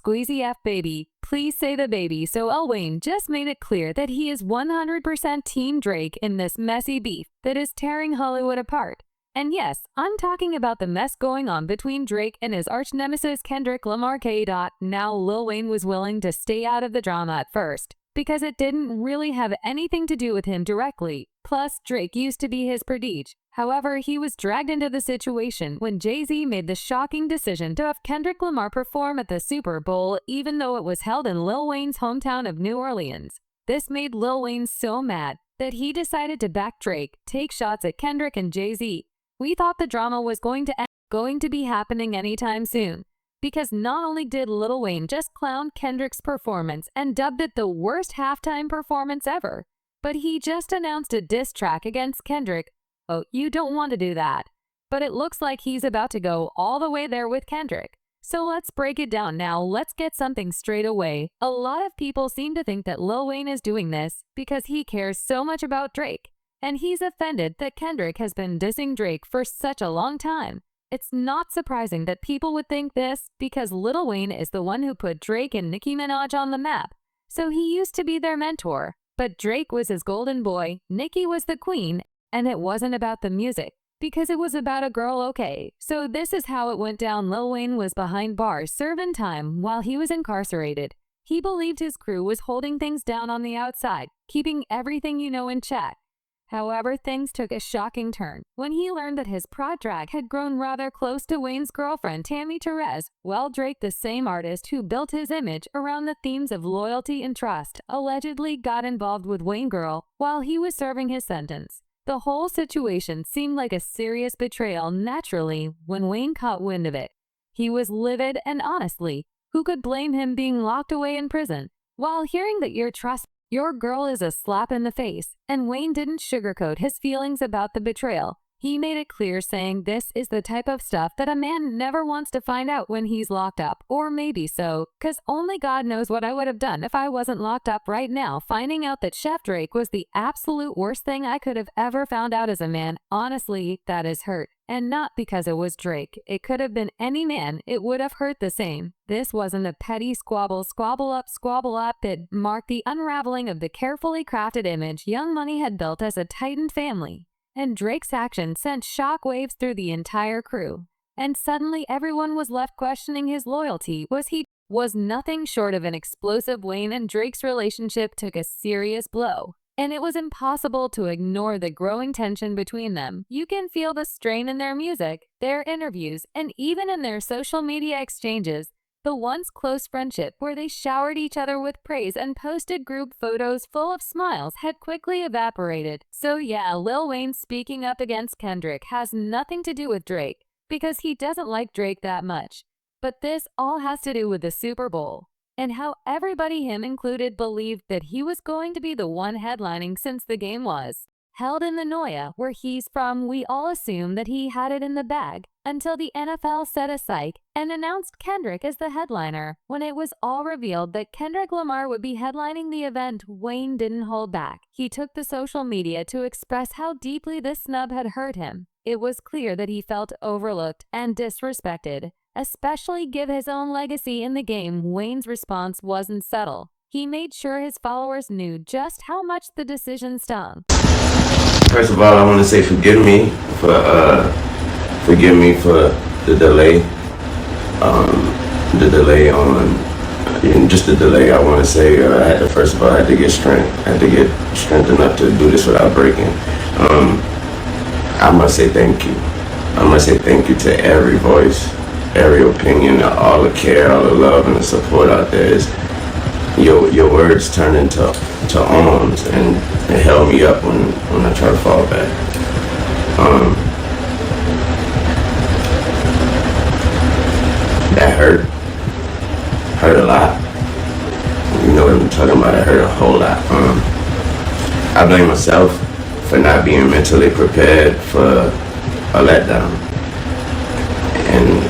squeezy F baby. Please say the baby. So Lil Wayne just made it clear that he is 100% Team Drake in this messy beef that is tearing Hollywood apart. And yes, I'm talking about the mess going on between Drake and his arch nemesis Kendrick Lamar. Now Lil Wayne was willing to stay out of the drama at first, because it didn't really have anything to do with him directly. Plus, Drake used to be his protege. However, he was dragged into the situation when Jay-Z made the shocking decision to have Kendrick Lamar perform at the Super Bowl, even though it was held in Lil Wayne's hometown of New Orleans. This made Lil Wayne so mad that he decided to back Drake, take shots at Kendrick and Jay-Z. We thought the drama was going to be happening anytime soon, because not only did Lil Wayne just clown Kendrick's performance and dubbed it the worst halftime performance ever, but he just announced a diss track against Kendrick. Oh, you don't want to do that. But it looks like he's about to go all the way there with Kendrick. So let's break it down now. Let's get something straight away. A lot of people seem to think that Lil Wayne is doing this because he cares so much about Drake, and he's offended that Kendrick has been dissing Drake for such a long time. It's not surprising that people would think this because Lil Wayne is the one who put Drake and Nicki Minaj on the map. So he used to be their mentor, but Drake was his golden boy, Nicki was the queen, and it wasn't about the music, because it was about a girl, okay? So this is how it went down. Lil Wayne was behind bars serving time while he was incarcerated. He believed his crew was holding things down on the outside, keeping everything in check. However, things took a shocking turn when he learned that his prod drag had grown rather close to Wayne's girlfriend Tammy Terez. Well, Drake, the same artist who built his image around the themes of loyalty and trust, allegedly got involved with Wayne girl while he was serving his sentence. The whole situation seemed like a serious betrayal. Naturally, when Wayne caught wind of it, he was livid, and honestly, who could blame him being locked away in prison? While hearing that your girl is a slap in the face, and Wayne didn't sugarcoat his feelings about the betrayal. He made it clear, saying this is the type of stuff that a man never wants to find out when he's locked up, or maybe so, cause only God knows what I would have done if I wasn't locked up right now. Finding out that Chef Drake was the absolute worst thing I could have ever found out as a man, honestly, that is hurt. And not because it was Drake. It could have been any man, it would have hurt the same. This wasn't a petty squabble up. It marked the unraveling of the carefully crafted image Young Money had built as a tightened family. And Drake's action sent shockwaves through the entire crew. And suddenly everyone was left questioning his loyalty. Was nothing short of an explosive. Wayne and Drake's relationship took a serious blow, and it was impossible to ignore the growing tension between them. You can feel the strain in their music, their interviews, and even in their social media exchanges. The once close friendship where they showered each other with praise and posted group photos full of smiles had quickly evaporated. So yeah, Lil Wayne speaking up against Kendrick has nothing to do with Drake, because he doesn't like Drake that much. But this all has to do with the Super Bowl, and how everybody, him included, believed that he was going to be the one headlining since the game was held in the Noya, where he's from. We all assumed that he had it in the bag until the NFL set a psych and announced Kendrick as the headliner. When it was all revealed that Kendrick Lamar would be headlining the event, Wayne didn't hold back. He took to social media to express how deeply this snub had hurt him. It was clear that he felt overlooked and disrespected, especially given his own legacy in the game. Wayne's response wasn't subtle. He made sure his followers knew just how much the decision stung. First of all, I want to say forgive me for the delay. The delay. I want to say I had to get strength. I had to get strength enough to do this without breaking. I must say thank you. I must say thank you to every voice, every opinion, all the care, all the love, and the support out there. Your words turned into arms, and it held me up when I try to fall back. That hurt a lot. You know what I'm talking about? It hurt a whole lot. I blame myself for not being mentally prepared for a letdown, and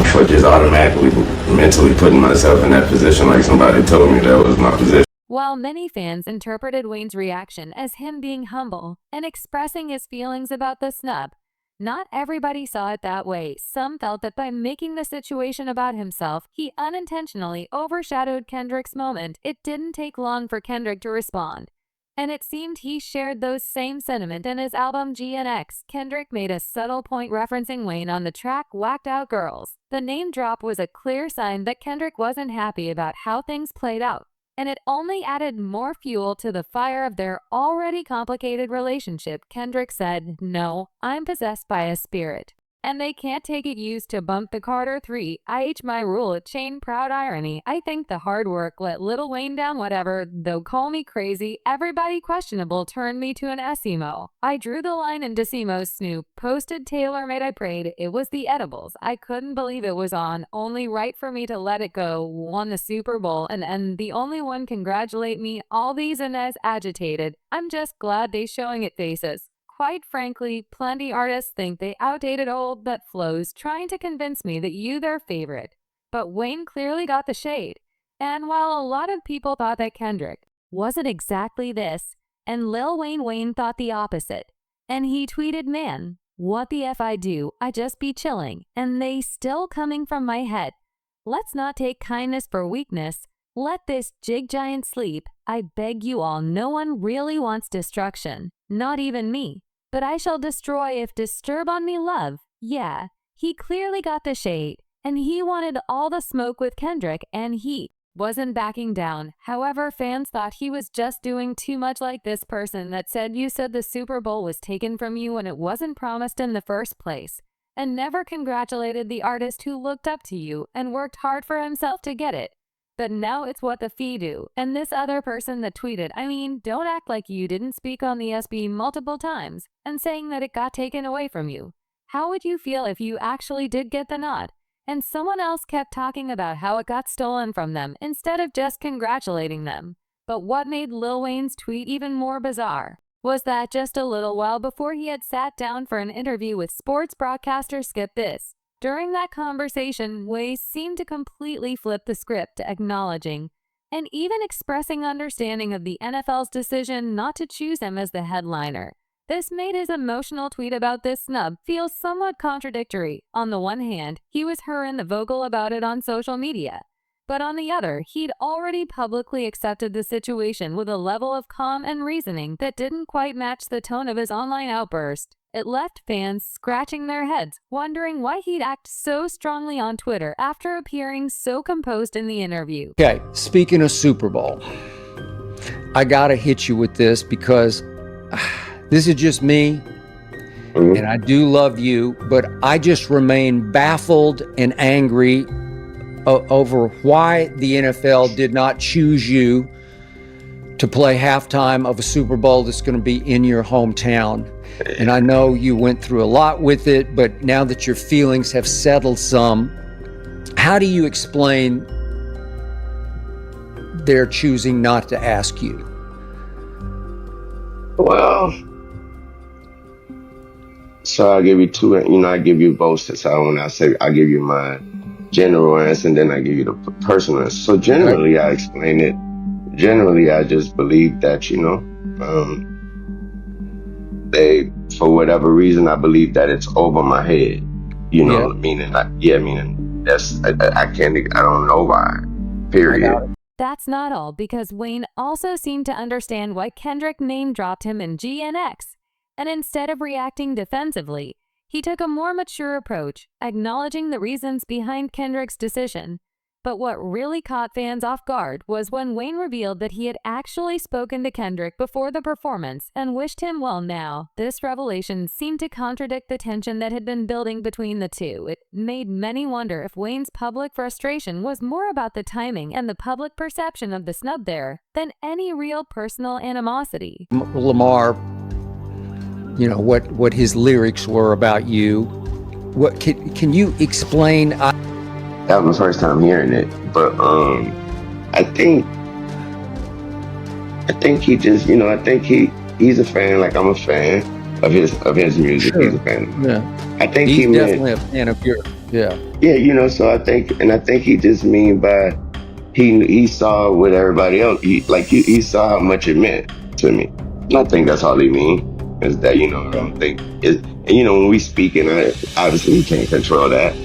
for just automatically mentally putting myself in that position like somebody told me that was my position. While many fans interpreted Wayne's reaction as him being humble and expressing his feelings about the snub, Not everybody saw it that way. Some felt that by making the situation about himself, he unintentionally overshadowed Kendrick's moment. It didn't take long for Kendrick to respond, and it seemed he shared those same sentiment in his album GNX. Kendrick made a subtle point referencing Wayne on the track Whacked Out Girls. The name drop was a clear sign that Kendrick wasn't happy about how things played out, and it only added more fuel to the fire of their already complicated relationship. Kendrick said, "No, I'm possessed by a spirit, and they can't take it used to bump the Carter 3. My rule at chain proud irony. I think the hard work let Lil Wayne down whatever, though call me crazy, everybody questionable turned me to an SEMO. I drew the line in Decimo's Snoop, posted Taylor made I prayed, it was the edibles. I couldn't believe it was on, only right for me to let it go, won the Super Bowl, and the only one congratulate me, all these and as agitated. I'm just glad they showing it faces. Quite frankly, plenty artists think they outdated old but flows trying to convince me that you their favorite." But Wayne clearly got the shade. And while a lot of people thought that Kendrick wasn't exactly this, and Lil Wayne thought the opposite, and he tweeted, "Man, what the F I do, I just be chilling, and they still coming from my head. Let's not take kindness for weakness. Let this jig giant sleep. I beg you all, no one really wants destruction, not even me. But I shall destroy if disturb on me love." Yeah, he clearly got the shade, and he wanted all the smoke with Kendrick, and he wasn't backing down. However, fans thought he was just doing too much like this person that said you said the Super Bowl was taken from you when it wasn't promised in the first place, and never congratulated the artist who looked up to you and worked hard for himself to get it. But now it's what the feud do. And this other person that tweeted, don't act like you didn't speak on the SB multiple times and saying that it got taken away from you. How would you feel if you actually did get the nod and someone else kept talking about how it got stolen from them instead of just congratulating them? But what made Lil Wayne's tweet even more bizarre was that just a little while before he had sat down for an interview with sports broadcaster Skip This. During that conversation, Wayne seemed to completely flip the script, acknowledging and even expressing understanding of the NFL's decision not to choose him as the headliner. This made his emotional tweet about this snub feel somewhat contradictory. On the one hand, he was and the vocal about it on social media, but on the other, he'd already publicly accepted the situation with a level of calm and reasoning that didn't quite match the tone of his online outburst. It left fans scratching their heads, wondering why he'd act so strongly on Twitter after appearing so composed in the interview. Okay, speaking of Super Bowl, I gotta hit you with this because this is just me, and I do love you, but I just remain baffled and angry over why the NFL did not choose you to play halftime of a Super Bowl that's going to be in your hometown. And I know you went through a lot with it, but now that your feelings have settled some, how do you explain their choosing not to ask you? Well, so I'll give you two, I give you both. So when I give you my general answer and then I give you the personal answer. So generally, I explain it. Generally, I just believe that, they, for whatever reason, I believe that it's over my head. Meaning that's, I don't know why, period. That's not all, because Wayne also seemed to understand why Kendrick name-dropped him in GNX, and instead of reacting defensively, he took a more mature approach, acknowledging the reasons behind Kendrick's decision. But what really caught fans off guard was when Wayne revealed that he had actually spoken to Kendrick before the performance and wished him well now. This revelation seemed to contradict the tension that had been building between the two. It made many wonder if Wayne's public frustration was more about the timing and the public perception of the snub there than any real personal animosity. Lamar, what his lyrics were about you. What can you explain? That was my first time hearing it, but I think he just, I think he's a fan, like I'm a fan of his music. Sure. He's a fan. Yeah, I think he's definitely a fan of yours. Yeah. Yeah, so I think he just mean by he saw what everybody else he saw how much it meant to me. And I think that's all he mean. Is that, I don't think it, and when we speak, and obviously we can't control that.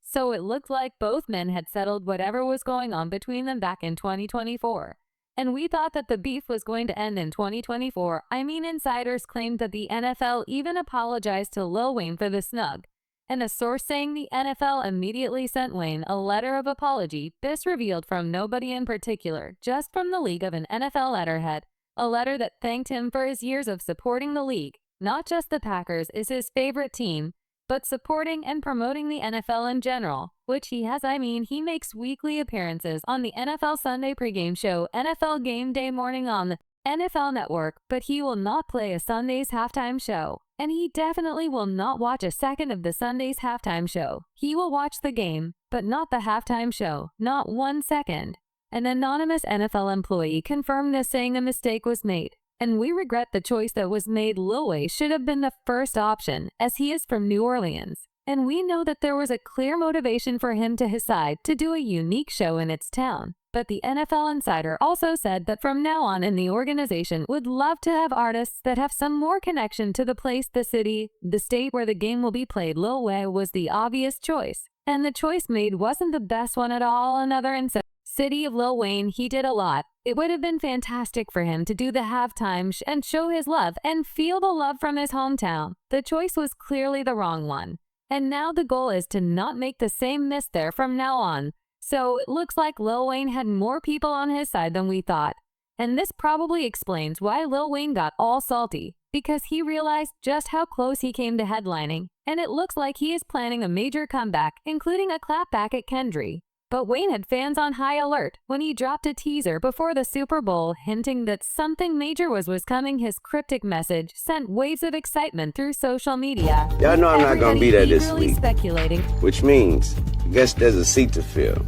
So it looked like both men had settled whatever was going on between them back in 2024. And we thought that the beef was going to end in 2024. I mean, insiders claimed that the NFL even apologized to Lil Wayne for the snub. And a source saying the NFL immediately sent Wayne a letter of apology. This revealed from nobody in particular, just from the league of an NFL letterhead. A letter that thanked him for his years of supporting the league. Not just the Packers is his favorite team, but supporting and promoting the NFL in general, which he has. I mean, he makes weekly appearances on the NFL Sunday pregame show, NFL Game Day Morning on the NFL Network, but he will not play a Sunday's halftime show. And he definitely will not watch a second of the Sunday's halftime show. He will watch the game, but not the halftime show, not 1 second. An anonymous NFL employee confirmed this, saying a mistake was made. And we regret the choice that was made. Lil Wayne should have been the first option, as he is from New Orleans. And we know that there was a clear motivation for him to decide to do a unique show in its town. But the NFL insider also said that from now on in the organization would love to have artists that have some more connection to the place, the city, the state where the game will be played. Lil Wayne was the obvious choice. And the choice made wasn't the best one at all. Another insider. City of Lil Wayne, he did a lot. It would have been fantastic for him to do the halftime and show his love and feel the love from his hometown. The choice was clearly the wrong one. And now the goal is to not make the same miss there from now on. So it looks like Lil Wayne had more people on his side than we thought. And this probably explains why Lil Wayne got all salty, because he realized just how close he came to headlining. And it looks like he is planning a major comeback, including a clapback at Kendrick. But Wayne had fans on high alert when he dropped a teaser before the Super Bowl hinting that something major was coming. His cryptic message sent waves of excitement through social media. Y'all know I'm not going to be there this week. Speculating. Which means, I guess there's a seat to fill.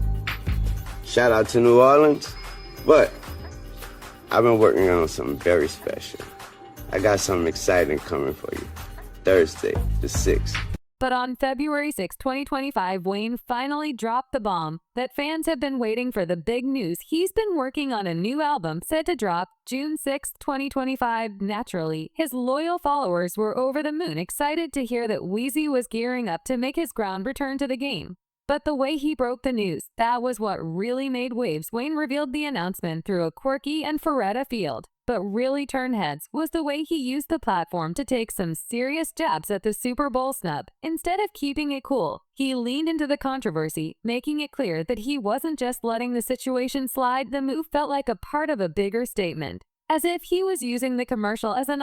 Shout out to New Orleans. But I've been working on something very special. I got something exciting coming for you. Thursday, the 6th. But on February 6, 2025, Wayne finally dropped the bomb that fans have been waiting for. The big news: he's been working on a new album set to drop June 6, 2025. Naturally, his loyal followers were over the moon, excited to hear that Weezy was gearing up to make his ground return to the game. But the way he broke the news, that was what really made waves. Wayne revealed the announcement through a quirky and Ferretta field. But really turned heads was the way he used the platform to take some serious jabs at the Super Bowl snub. Instead of keeping it cool, he leaned into the controversy, making it clear that he wasn't just letting the situation slide. The move felt like a part of a bigger statement, as if he was using the commercial as an